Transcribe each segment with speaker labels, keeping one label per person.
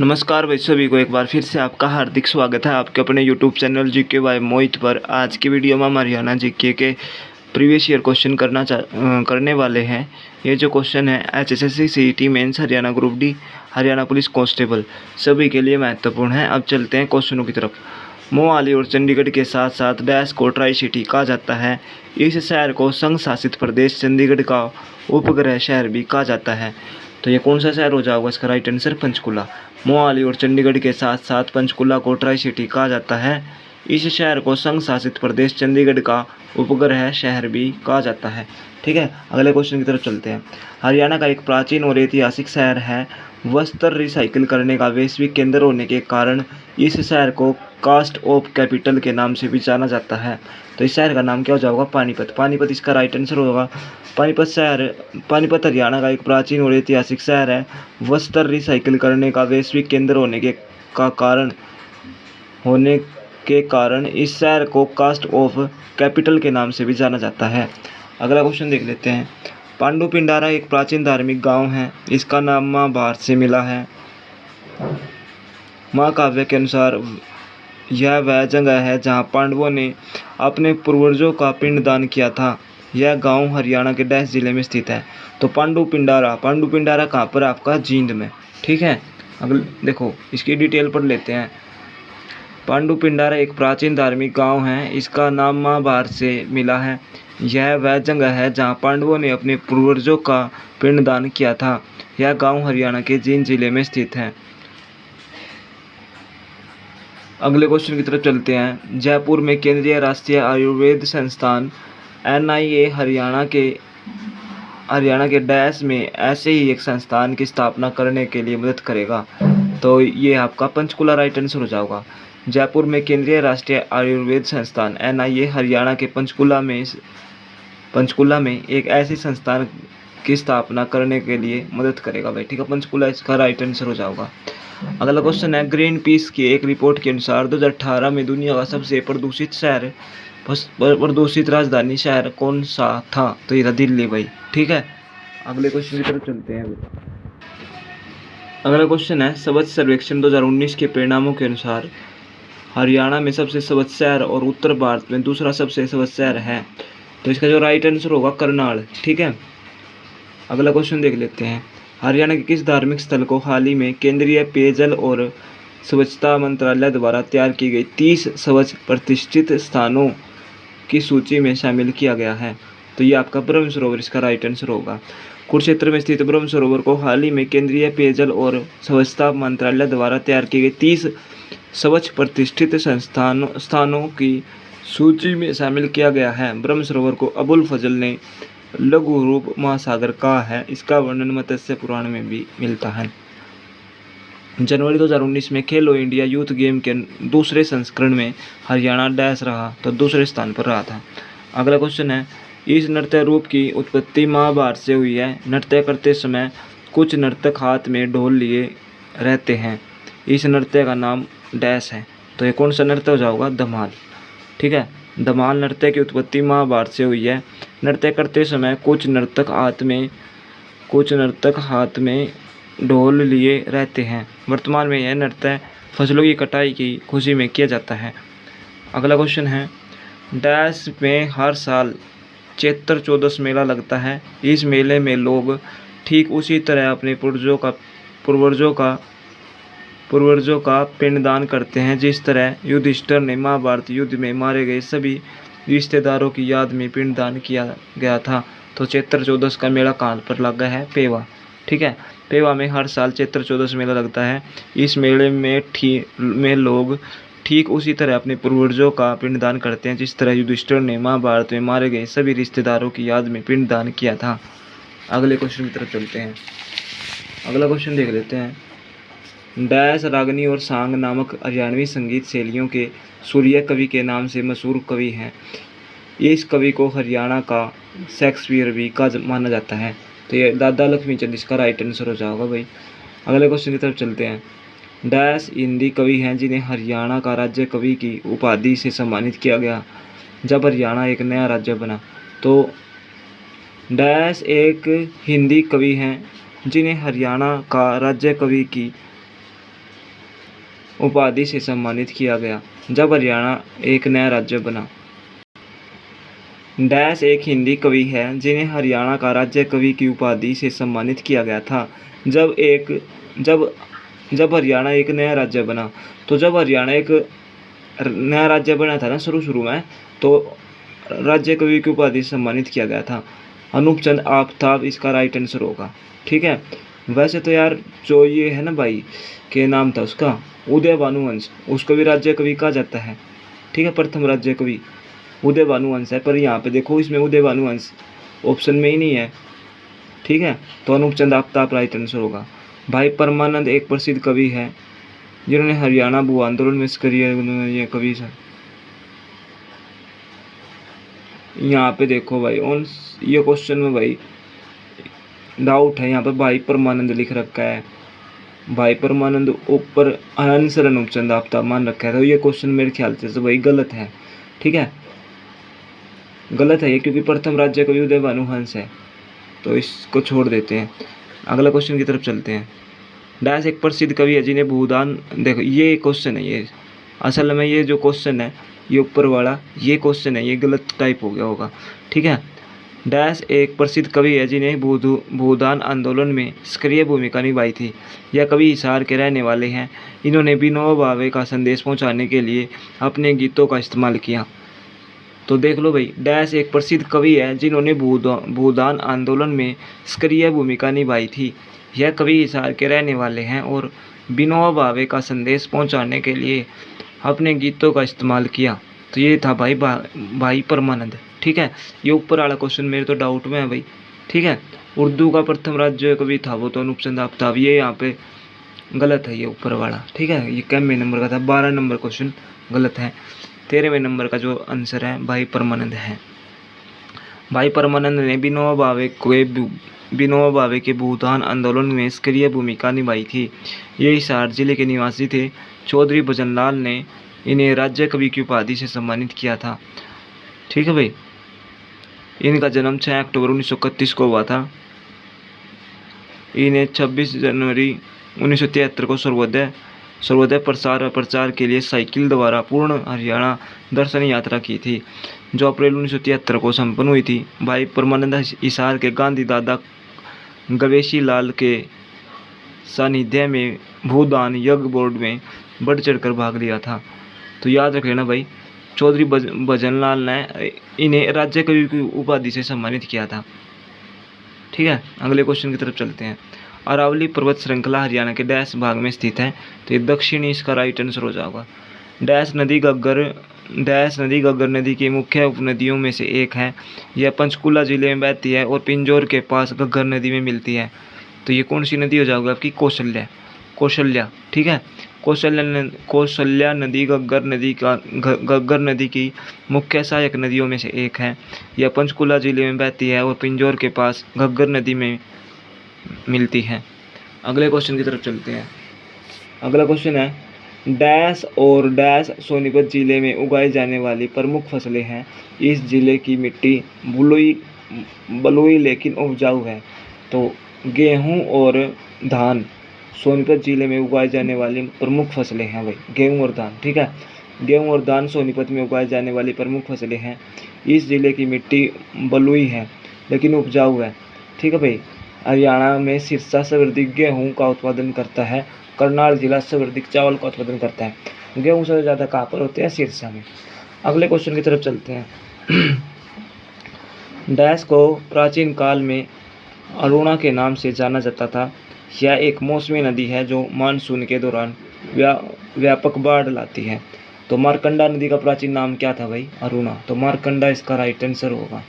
Speaker 1: नमस्कार भाई, सभी को एक बार फिर से आपका हार्दिक स्वागत है आपके अपने YouTube channel GK by Mohit पर। आज की वीडियो में हम हरियाणा जीके के प्रीवियस ईयर क्वेश्चन करने वाले हैं। ये जो क्वेश्चन है HSSC CET mains Haryana group D Haryana police constable सभी के लिए महत्वपूर्ण है। अब चलते हैं क्वेश्चनों की तरफ। मोहाली और चंडीगढ़ के साथ साथ डैश को ट्राई सिटी कहा जाता है। इस शहर को संघ शासित प्रदेश चंडीगढ़ का उपग्रह शहर भी कहा जाता है। तो ये कौन सा शहर हो जाएगा? इसका राइट आंसर पंचकुला। मोहाली और चंडीगढ़ के साथ साथ पंचकुला को ट्राई सिटी कहा जाता है। इस शहर को संघ शासित प्रदेश चंडीगढ़ का उपग्रह शहर भी कहा जाता है। ठीक है, अगले क्वेश्चन की तरफ चलते हैं। हरियाणा का एक प्राचीन और ऐतिहासिक शहर है। वस्त्र रिसाइकिल करने का वैश्विक केंद्र होने के कारण इस शहर को कास्ट ऑफ कैपिटल के नाम से भी जाना जाता है। तो इस शहर का नाम क्या हो जाएगा? पानीपत। पानीपत इसका राइट आंसर होगा। पानीपत हरियाणा का एक प्राचीन और ऐतिहासिक शहर है। वस्त्र रिसाइकिल करने का वैश्विक केंद्र होने के कारण इस शहर को कास्ट ऑफ कैपिटल के नाम से भी जाना जाता है। अगला क्वेश्चन देख लेते हैं। पांडु पिंडारा एक प्राचीन धार्मिक गांव है। इसका नाम महाभारत से मिला है। महाकाव्य के अनुसार यह वह जगह है जहां पांडवों ने अपने पूर्वजों का पिंडदान किया था। यह गांव हरियाणा के डैश जिले में स्थित है। तो पांडु पिंडारा कहाँ पर? आपका जींद में। ठीक है, अगले देखो इसकी डिटेल पढ़ लेते हैं। पांडु पिंडारा एक प्राचीन धार्मिक गांव है। इसका नाम महाभारत से मिला है। यह वह जगह है जहां पांडवों ने अपने पूर्वजों का पिंडदान किया था। यह गांव हरियाणा के जींद जिले में स्थित है। अगले क्वेश्चन की तरफ चलते हैं। जयपुर में केंद्रीय राष्ट्रीय आयुर्वेद संस्थान NIA हरियाणा के डैश में ऐसे ही एक संस्थान की स्थापना करने के लिए मदद करेगा। तो ये आपका पंचकुला राइट आंसर हो जाएगा। जयपुर में केंद्रीय राष्ट्रीय आयुर्वेद संस्थान NIA हरियाणा के पंचकुला में एक ऐसी संस्थान की स्थापना करने के लिए मदद करेगा भाई। ठीक है, पंचकुला इसका राइट आंसर हो जाएगा। अगला क्वेश्चन है। ग्रीन पीस की एक रिपोर्ट के अनुसार 2018 में दुनिया का सबसे प्रदूषित राजधानी शहर कौन सा था? तो ये था दिल्ली भाई। ठीक है, अगले क्वेश्चन की तरफ चलते हैं। अगला क्वेश्चन है। स्वच्छ सर्वेक्षण 2019 के परिणामों के अनुसार हरियाणा में सबसे स्वच्छ शहर और उत्तर भारत में दूसरा सबसे स्वच्छ शहर है। तो इसका जो राइट आंसर होगा करनाल। ठीक है, अगला क्वेश्चन देख लेते हैं। हरियाणा के किस धार्मिक स्थल को हाल ही में केंद्रीय पेयजल और स्वच्छता मंत्रालय द्वारा तैयार की गई 30 स्वच्छ प्रतिष्ठित स्थानों की सूची में शामिल किया गया है? तो ये आपका ब्रह्म सरोवर इसका राइट आंसर होगा। कुरुक्षेत्र में स्थित ब्रह्म सरोवर को हाल ही में केंद्रीय पेयजल और स्वच्छता मंत्रालय द्वारा तैयार की गई 30 स्वच्छ प्रतिष्ठित स्थानों की सूची में शामिल किया गया है। ब्रह्म सरोवर को अबुल फजल ने लघु रूप महासागर कहा है। इसका वर्णन मत्स्य पुराण में भी मिलता है। जनवरी 2019 में खेलो इंडिया यूथ गेम के दूसरे संस्करण में हरियाणा डैश रहा। तो दूसरे स्थान पर रहा था। अगला क्वेश्चन है। इस नृत्य रूप की उत्पत्ति महाभारत से हुई है। नृत्य करते समय कुछ नर्तक हाथ में ढोल लिए रहते हैं। इस नृत्य का नाम डैश है। तो ये कौन सा नृत्य हो जाएगा? धमाल। ठीक है, धमाल नृत्य की उत्पत्ति महाभारत से हुई है। नृत्य करते समय कुछ नर्तक हाथ में ढोल लिए रहते हैं। वर्तमान में यह नृत्य फसलों की कटाई की खुशी में किया जाता है। अगला क्वेश्चन है। डैश में हर साल चैत्र चौदस मेला लगता है। इस मेले में लोग ठीक उसी तरह अपने पूर्वजों का पिंडदान करते हैं जिस तरह युधिष्ठिर ने महाभारत युद्ध में मारे गए सभी रिश्तेदारों की याद में पिंडदान किया गया था। तो चैत्र चौदस का मेला कहाँ पर लगा है? पेवा। ठीक है, पेवा में हर साल चैत्र चौदस मेला लगता है। इस मेले में लोग ठीक उसी तरह अपने पूर्वजों का पिंडदान करते हैं जिस तरह युधिष्ठिर ने महाभारत में मारे गए सभी रिश्तेदारों की याद में पिंडदान किया था। अगले क्वेश्चन की तरफ चलते हैं। अगला क्वेश्चन देख लेते हैं। डैश रागनी और सांग नामक हरियाणवी संगीत शैलियों के सूर्य कवि के नाम से मशहूर कवि हैं। इस कवि को हरियाणा का शेक्सपियर भी का माना जाता है। तो ये दादा लक्ष्मीचंद इसका राइट आंसर हो जाएगा भाई। अगले क्वेश्चन की तरफ चलते हैं। डैश हिंदी कवि हैं जिन्हें हरियाणा का राज्य कवि की उपाधि से सम्मानित किया गया जब हरियाणा एक नया राज्य बना। तो डैश एक हिंदी कवि हैं जिन्हें हरियाणा का राज्य कवि की उपाधि से सम्मानित किया गया जब हरियाणा एक नया राज्य बना। डैश एक हिंदी कवि है जिन्हें हरियाणा का राज्य कवि की उपाधि से सम्मानित किया गया था जब जब हरियाणा एक नया राज्य बना। तो जब हरियाणा एक नया राज्य बना था ना शुरू में, तो राज्य कवि की उपाधि से सम्मानित किया गया था। अनूप चंद आफ्ताब इसका राइट आंसर होगा। ठीक है, वैसे तो यार जो ये है ना भाई, के नाम था उसका उदय भानुवंश, उसको भी राज्य कवि कहा जाता है। ठीक है, प्रथम राज्य कवि उदय भानुवंश है, पर यहाँ पे देखो इसमें उदय भानुवंश ऑप्शन में ही नहीं है। ठीक है, तो अनूप चंद आफ्ताब राइट आंसर होगा। भाई परमानंद एक प्रसिद्ध कवि है जिन्होंने हरियाणा भू आंदोलन में ये कवि सर। यहाँ पे देखो भाई ऑन ये क्वेश्चन में भाई डाउट है, यहाँ पे भाई परमानंद लिख रखा है, भाई परमानंद ऊपर आंसर अनूप चंद आफ्ताब मान रखा है, तो ये क्वेश्चन मेरे ख्याल से तो भाई गलत है। ठीक है, गलत है ये, क्योंकि प्रथम राज्य कवि उदय भानुवंश है, तो इसको छोड़ देते हैं। अगला क्वेश्चन की तरफ चलते हैं। डैश एक प्रसिद्ध कवि है जिन्हें भूदान, देखो ये क्वेश्चन है, ये असल में ये जो क्वेश्चन है ये ऊपर वाला ये क्वेश्चन है, ये गलत टाइप हो गया होगा। ठीक है, डैश एक प्रसिद्ध कवि है जिन्हें भूदान आंदोलन में सक्रिय भूमिका निभाई थी। यह कवि हिसार के रहने वाले हैं। इन्होंने विनोबा भावे का संदेश पहुंचाने के लिए अपने गीतों का इस्तेमाल किया। तो देख लो भाई, डैश एक प्रसिद्ध कवि है जिन्होंने भूदान आंदोलन में सक्रिय भूमिका निभाई थी। यह कवि हिसार के रहने वाले हैं और विनोबा भावे का संदेश पहुंचाने के लिए अपने गीतों का इस्तेमाल किया। तो ये था भाई परमानंद। ठीक है, ये ऊपर वाला क्वेश्चन मेरे तो डाउट में है भाई। ठीक है, उर्दू का प्रथम राज्य कवि था वो तो अनूप चंद आफ्ताब, ये यहाँ पे गलत है ये ऊपर वाला। ठीक है, ये कैमवे नंबर का था, 12 नंबर क्वेश्चन गलत है। 13वें नंबर का जो आंसर है भाई परमानंद है। भाई परमानंद ने विनोबा भावे के भूदान आंदोलन में सक्रिय भूमिका निभाई थी। ये हिसार जिले के निवासी थे। चौधरी भजनलाल ने इन्हें राज्य कवि की उपाधि से सम्मानित किया था। ठीक है भाई, इनका जन्म 6 अक्टूबर 1931 को हुआ था। इन्हें 26 जनवरी 1973 को सर्वोदय प्रचार के लिए साइकिल द्वारा पूर्ण हरियाणा दर्शन यात्रा की थी, जो अप्रैल 1973 को संपन्न हुई थी। भाई परमानंद हिसार के गांधी दादा गवेशी लाल के सानिध्य में भूदान यज्ञ बोर्ड में बढ़ चढ़कर भाग लिया था। तो याद रख लेना भाई, चौधरी भजनलाल ने इन्हें राज्य कवि की उपाधि से सम्मानित किया था। ठीक है, अगले क्वेश्चन की तरफ चलते हैं। अरावली पर्वत श्रृंखला हरियाणा के डैश भाग में स्थित है, तो ये दक्षिणी इसका राइट आंसर हो जाएगा। डैश नदी गग्गर नदी की मुख्य उपनदियों में से एक है। यह पंचकुला जिले में बहती है और पिंजौर के पास गग्गर नदी में मिलती है। तो ये कौन सी नदी हो जाएगी आपकी? कौशल्या। ठीक है, कौशल्या नदी गग्गर नदी की मुख्य सहायक नदियों में से एक है। यह पंचकुला जिले में बहती है और पिंजौर के पास गग्गर नदी में मिलती है। अगले क्वेश्चन की तरफ चलते हैं। अगला क्वेश्चन है, डैश और डैश सोनीपत जिले में उगाई जाने वाली प्रमुख फसलें हैं। इस जिले की मिट्टी बलुई लेकिन उपजाऊ है। तो गेहूं और धान सोनीपत जिले में उगाई जाने वाली प्रमुख फसलें हैं भाई, गेहूं और धान। ठीक है, गेहूं और धान सोनीपत में उगाई जाने वाली प्रमुख फसलें हैं। इस जिले की मिट्टी बलुई है लेकिन उपजाऊ है। ठीक है भाई, हरियाणा में सिरसा सर्वाधिक गेहूं का उत्पादन करता है। करनाल जिला सर्वाधिक चावल का उत्पादन करता है। गेहूं सबसे ज़्यादा कहाँ पर होते हैं? सिरसा में। अगले क्वेश्चन की तरफ चलते हैं। डैश को प्राचीन काल में अरुणा के नाम से जाना जाता था। यह एक मौसमी नदी है जो मानसून के दौरान व्यापक बाढ़ लाती है। तो मारकंडा नदी का प्राचीन नाम क्या था भाई? अरुणा। तो मारकंडा इसका राइट आंसर होगा।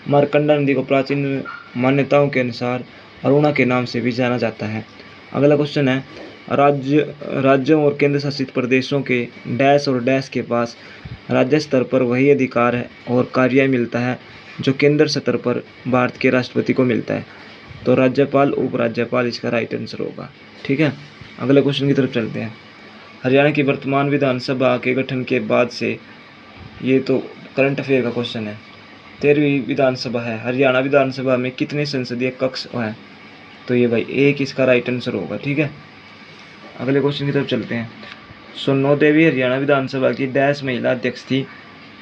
Speaker 1: मारकंडा नदी को प्राचीन मान्यताओं के अनुसार अरुणा के नाम से भी जाना जाता है। अगला क्वेश्चन है, राज्यों और केंद्र शासित प्रदेशों के डैश और डैश के पास राज्य स्तर पर वही अधिकार है और कार्य मिलता है जो केंद्र स्तर पर भारत के राष्ट्रपति को मिलता है। तो राज्यपाल उपराज्यपाल इसका राइट आंसर होगा। ठीक है, अगले क्वेश्चन की तरफ चलते हैं। हरियाणा की वर्तमान विधानसभा के गठन के बाद से, ये तो करंट अफेयर का क्वेश्चन है, 13वीं विधानसभा है। हरियाणा विधानसभा में कितने संसदीय कक्ष हैं? तो ये भाई 1 इसका राइट आंसर होगा। ठीक है, अगले क्वेश्चन की तरफ चलते हैं। सुन्नो देवी हरियाणा विधानसभा की डैश महिला अध्यक्ष थी।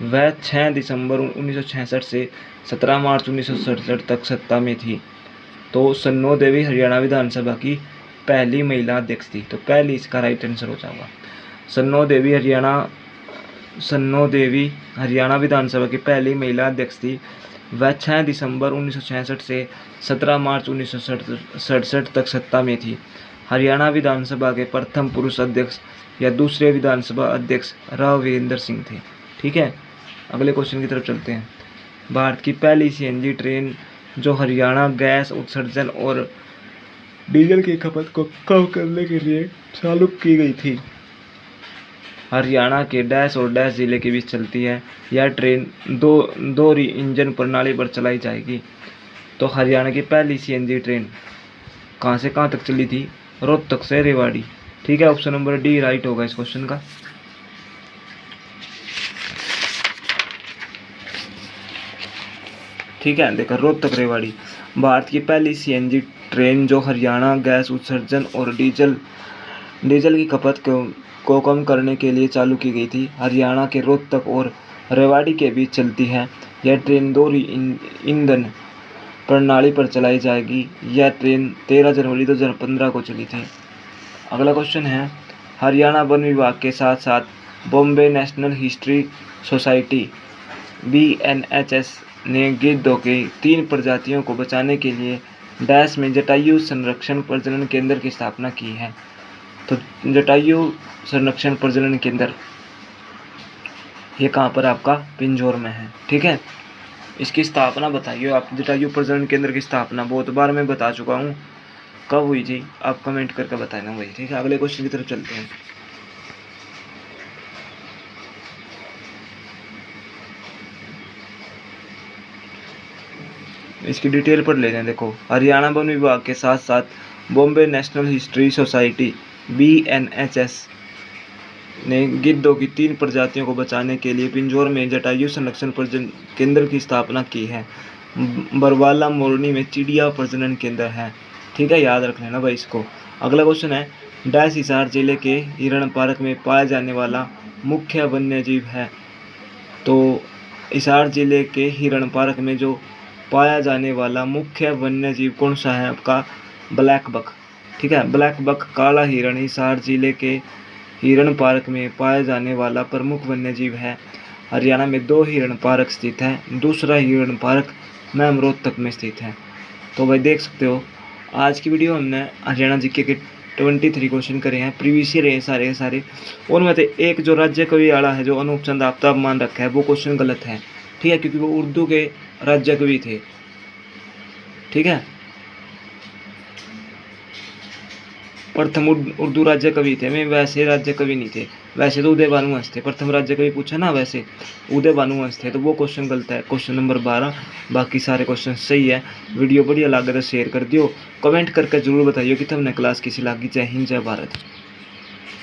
Speaker 1: वह 6 दिसंबर 1966 से 17 मार्च 1967 तक सत्ता में थी। तो सन्नो देवी हरियाणा विधानसभा की पहली महिला अध्यक्ष थी। तो पहली इसका राइट आंसर हो जाएगा। सन्नो देवी हरियाणा विधानसभा की पहली महिला अध्यक्ष थी। वह 6 दिसंबर 1966 से 17 मार्च 1967 तक सत्ता में थी। हरियाणा विधानसभा के प्रथम पुरुष अध्यक्ष या दूसरे विधानसभा अध्यक्ष राव वीरेंद्र सिंह थे। ठीक है, अगले क्वेश्चन की तरफ चलते हैं। भारत की पहली सीएनजी ट्रेन जो हरियाणा गैस उत्सर्जन और डीजल की खपत को कम करने के लिए चालू की गई थी। हरियाणा के डैश और डैश जिले के बीच चलती है। यह ट्रेन दो इंजन प्रणाली पर चलाई जाएगी। तो हरियाणा की पहली सीएनजी ट्रेन कहाँ से कहाँ तक चली थी? रोहतक से रेवाड़ी। ठीक है, ऑप्शन नंबर डी राइट होगा इस क्वेश्चन का। ठीक है, देखो रोहतक रेवाड़ी। भारत की पहली सीएनजी ट्रेन जो हरियाणा गैस उत्सर्जन और डीजल की खपत को कम करने के लिए चालू की गई थी। हरियाणा के रोहतक और रेवाड़ी के बीच चलती है। यह ट्रेन दो ईंधन प्रणाली पर चलाई जाएगी। यह ट्रेन 13 जनवरी 2015 को चली थी। अगला क्वेश्चन है, हरियाणा वन विभाग के साथ साथ Bombay national history society BNHS ने गिद्धों के 3 प्रजातियों को बचाने के लिए डैश में जटायु संरक्षण प्रजनन केंद्र की स्थापना की है। तो जटायु संरक्षण प्रजनन केंद्र ये कहाँ पर आपका पिंजौर में है। ठीक है, इसकी स्थापना बताइए आप। जटायु प्रजनन केंद्र की स्थापना बहुत बार मैं बता चुका हूँ, कब हुई थी आप कमेंट करके बताना भाई। ठीक है, अगले क्वेश्चन की तरफ चलते हैं। इसकी डिटेल पढ़ लेते हैं। देखो, हरियाणा वन विभाग के साथ साथ Bombay national history society BNHS ने गिद्धों की 3 प्रजातियों को बचाने के लिए पिंजौर में जटायु संरक्षण प्रजनन केंद्र की स्थापना की है। बरवाला मोरनी में चिड़िया प्रजनन केंद्र है। ठीक है, याद रख लेना भाई इसको। अगला क्वेश्चन है, डैश हिसार जिले के हिरण पार्क में पाया जाने वाला मुख्य वन्य जीव है। तो हिसार जिले के हिरण पार्क में जो पाया जाने वाला मुख्य वन्य जीव कौन सा है? आपका ब्लैक बक। ठीक है, ब्लैक बक काला हिरण हिसार जिले के हिरण पार्क में पाया जाने वाला प्रमुख वन्य जीव है। हरियाणा में 2 हिरण पार्क स्थित हैं। दूसरा हिरण पार्क मैम रोहतक में स्थित है। तो भाई देख सकते हो, आज की वीडियो हमने हरियाणा जीके के 23 क्वेश्चन करे हैं, प्रीवियस ईयर है सारे सारे। और में एक जो राज्य कवि वाला है, जो अनूप चंद आफ्ताब मान रखा है, वो क्वेश्चन गलत है। ठीक है, क्योंकि वो उर्दू के राज्य कवि थे। ठीक है, प्रथम उर्दू राज्य कवि थे, मैं वैसे राज्य कवि नहीं थे। वैसे तो उदय भानुवंश थे, प्रथम राज्य कवि पूछा ना, वैसे उदय भानुवंश थे। तो वो क्वेश्चन गलत है, क्वेश्चन नंबर 12। बाकी सारे क्वेश्चन सही है। वीडियो बढ़िया लगे तो शेयर कर दियो, कमेंट करके जरूर बताइए कि तुमने क्लास किसी लागी। जय हिंद, जय भारत।